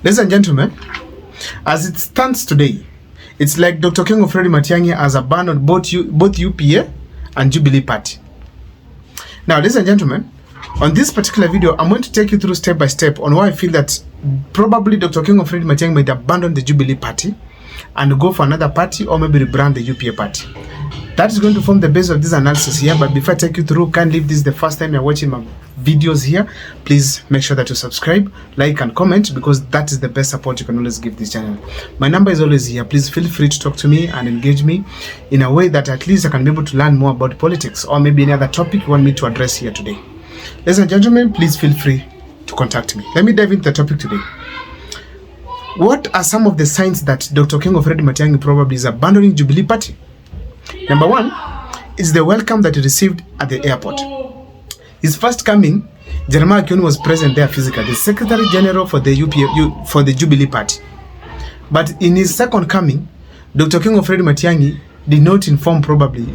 Ladies and gentlemen, as it stands today, it's like Dr. King of Matiang'i has abandoned both UPA and Jubilee Party. Now, ladies and gentlemen, on this particular video, I'm going to take you through step by step on why I feel that probably Dr. King of Matiang'i might abandon the Jubilee Party and go for another party, or maybe rebrand the UPA Party. That is going to form the base of this analysis here. But before I take you through, kindly, if this is the first time you're watching my videos here, please make sure that you subscribe, like, and comment, because that is the best support you can always give this channel. My number is always here. Please feel free to talk to me and engage me in a way that at least I can be able to learn more about politics, or maybe any other topic you want me to address here today. Ladies and gentlemen, please feel free to contact me. Let me dive into the topic today. What are some of the signs that Dr. King of Matiang'i probably is abandoning Jubilee Party? Number one is the welcome that he received at the airport. His first coming, Jeremiah Kioni was present there physically, the Secretary General for the Jubilee Party. But in his second coming, Dr. King of Matiang'i did not inform probably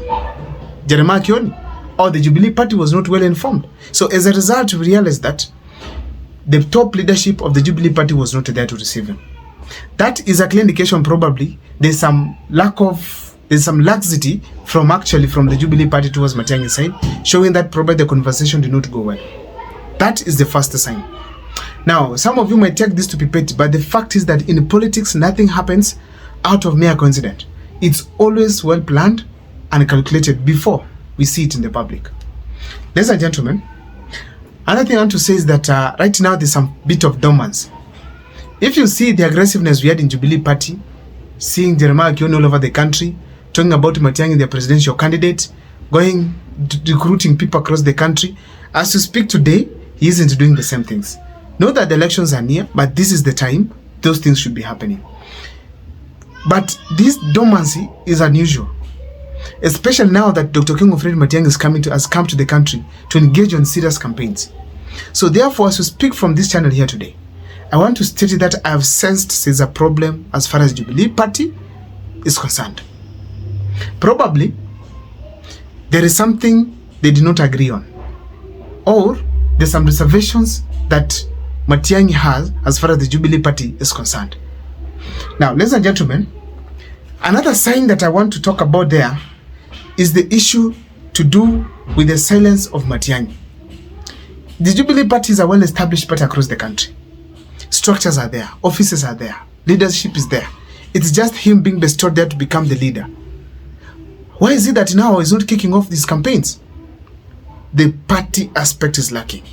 Jeremiah Kioni, or the Jubilee Party was not well informed. So as a result, we realized that the top leadership of the Jubilee Party was not there to receive him. That is a clear indication probably there's some laxity from the Jubilee Party towards Matiang'i's side, showing that probably the conversation did not go well. That is the first sign. Now, some of you might take this to be petty, but the fact is that in politics, nothing happens out of mere coincidence. It's always well planned and calculated before we see it in the public. Ladies and gentlemen, another thing I want to say is that right now there's some bit of dormancy. If you see the aggressiveness we had in Jubilee Party, seeing Jeremiah Kioni all over the country, talking about Matiang'i, their presidential candidate, going recruiting people across the country, as we speak today, he isn't doing the same things. Know that the elections are near, but this is the time those things should be happening. But this dormancy is unusual, especially now that Dr. King of Matiang'i has come to the country to engage on serious campaigns. So therefore, as we speak from this channel here today, I want to state that I have sensed there's a problem as far as Jubilee Party is concerned. Probably there is something they did not agree on, or there's some reservations that Matiang'i has as far as the Jubilee Party is concerned. Now, ladies and gentlemen, another sign that I want to talk about there is the issue to do with the silence of Matiang'i. The Jubilee Party is a well-established party across the country. Structures are there, offices are there, leadership is there. It's just him being bestowed there to become the leader. Why is it that now he's not kicking off these campaigns? The party aspect is lacking.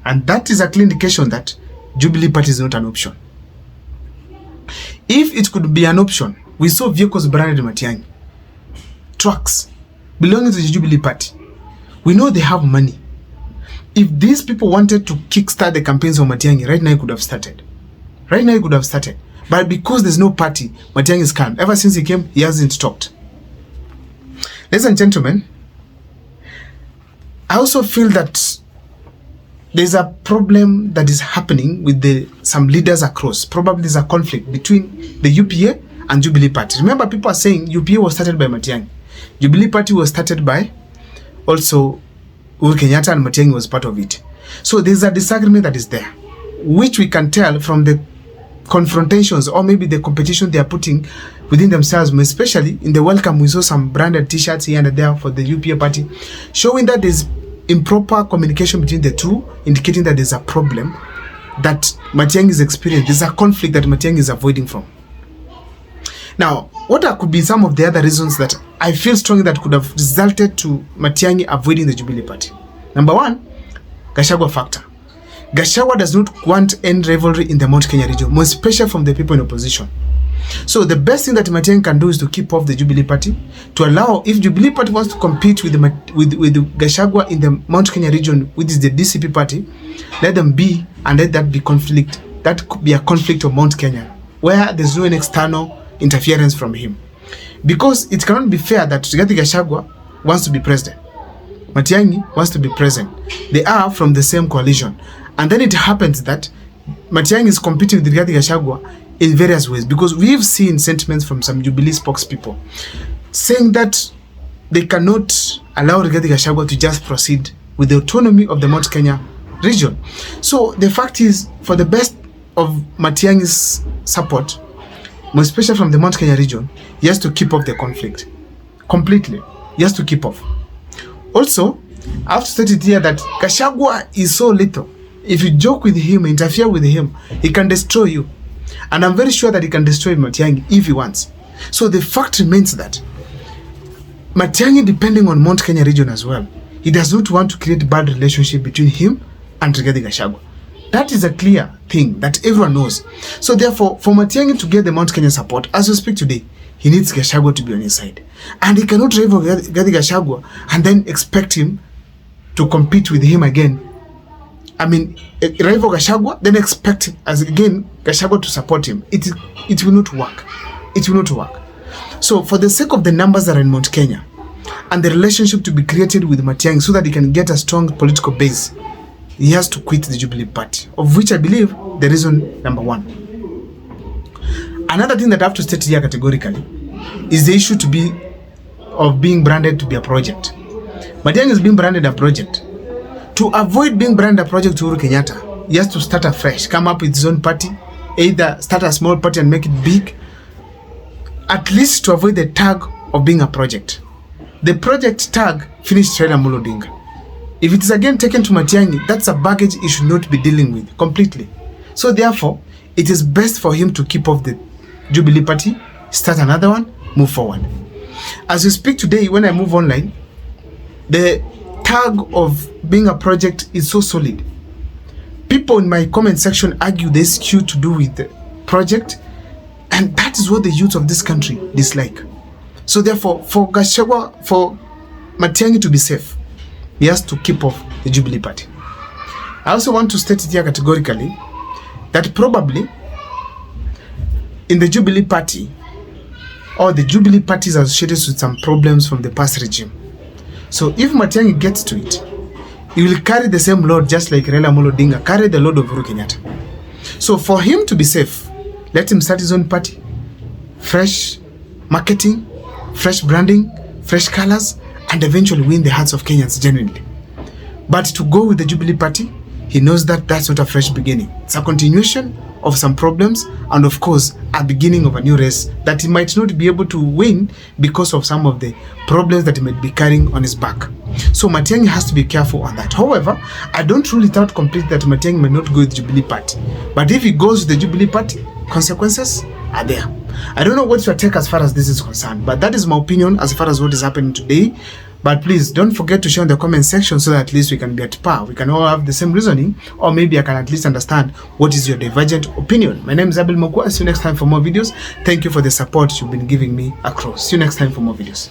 And that is a clear indication that Jubilee Party is not an option. If it could be an option, we saw vehicles branded Matiang'i, trucks belonging to the Jubilee Party. We know they have money. If these people wanted to kickstart the campaigns of Matiang'i, right now it could have started. Right now it could have started. But because there's no party, Matiang'i is calm. Ever since he came, he hasn't talked. Ladies and gentlemen, I also feel that there's a problem that is happening with some leaders across. Probably there's a conflict between the UPA and Jubilee Party. Remember, people are saying UPA was started by Matiang'i. Jubilee Party was started by also Uhuru Kenyatta, and Matiang'i was part of it. So there's a disagreement that is there, which we can tell from the confrontations or maybe the competition they are putting within themselves, especially in the welcome. We saw some branded t-shirts here and there for the UPA party, showing that there's improper communication between the two, indicating that there's a problem that Matiang'i is experiencing. There's a conflict that Matiang'i is avoiding from. Now, what could be some of the other reasons that I feel strongly that could have resulted to Matiang'i avoiding the Jubilee Party? Number one, Gachagua factor. Gachagua does not want any rivalry in the Mount Kenya region, more especially from the people in opposition. So the best thing that Matiang'i can do is to keep off the Jubilee Party, to allow, if Jubilee Party wants to compete with Gachagua in the Mount Kenya region, which is the DCP party, let them be, and let that be conflict. That could be a conflict of Mount Kenya, where there's no external interference from him. Because it cannot be fair that Rigathi Gachagua wants to be president, Matiang'i wants to be president. They are from the same coalition. And then it happens that Matiang'i is competing with Rigathi Gachagua in various ways, because we've seen sentiments from some Jubilee spokespeople saying that they cannot allow Rigathi Gachagua to just proceed with the autonomy of the Mount Kenya region. So the fact is, for the best of Matiang'i's support, more especially from the Mount Kenya region, he has to keep off the conflict completely. He has to keep off. Also, I have to state it here that Gachagua is so little. If you joke with him, interfere with him, he can destroy you. And I'm very sure that he can destroy Matiang'i if he wants. So the fact remains that Matiang'i, depending on Mount Kenya region as well, he does not want to create bad relationship between him and Rigathi Gachagua. That is a clear thing that everyone knows. So therefore, for Matiang'i to get the Mount Kenya support, as we speak today, he needs Gachagua to be on his side. And he cannot rival Rigathi Gachagua and then expect him to compete with him again. I mean, rival Gachagua, then expect as again Gachagua to support him. It will not work. It will not work. So for the sake of the numbers that are in Mount Kenya and the relationship to be created with Matiang'i so that he can get a strong political base, he has to quit the Jubilee Party, of which I believe the reason number one. Another thing that I have to state here categorically is the issue of being branded to be a project. Matiang'i is being branded a project. To avoid being branded a project to Uhuru Kenyatta, he has to start afresh, come up with his own party, either start a small party and make it big, at least to avoid the tag of being a project. The project tag finished Raila Amolo Odinga. If it is again taken to Matiang'i, that's a baggage he should not be dealing with completely. So therefore, it is best for him to keep off the Jubilee Party, start another one, move forward. As we speak today, when I move online, the tag of being a project is so solid. People in my comment section argue this issue to do with the project, and that is what the youth of this country dislike. So therefore, for Gachagua, for Matiang'i to be safe, he has to keep off the Jubilee Party. I also want to state it here categorically that probably in the Jubilee Party, or the Jubilee Party is associated with some problems from the past regime. So if Matiang'i gets to it, he will carry the same load just like Raila Amolo Odinga carried the load of Uhuru Kenyatta. So for him to be safe, let him start his own party, fresh marketing, fresh branding, fresh colors, and eventually win the hearts of Kenyans genuinely. But to go with the Jubilee Party, he knows that that's not a fresh beginning. It's a continuation of some problems and of course a beginning of a new race that he might not be able to win because of some of the problems that he might be carrying on his back. So Matiang'i has to be careful on that. However, I don't rule it out completely that Matiang'i may not go with the Jubilee Party. But if he goes with the Jubilee Party, consequences are there. I don't know what's your take as far as this is concerned, but that is my opinion as far as what is happening today. But please don't forget to share in the comment section so that at least we can be at par. We can all have the same reasoning, or maybe I can at least understand what is your divergent opinion. My name is Abel Mokwa. See you next time for more videos. Thank you for the support you've been giving me across. See you next time for more videos.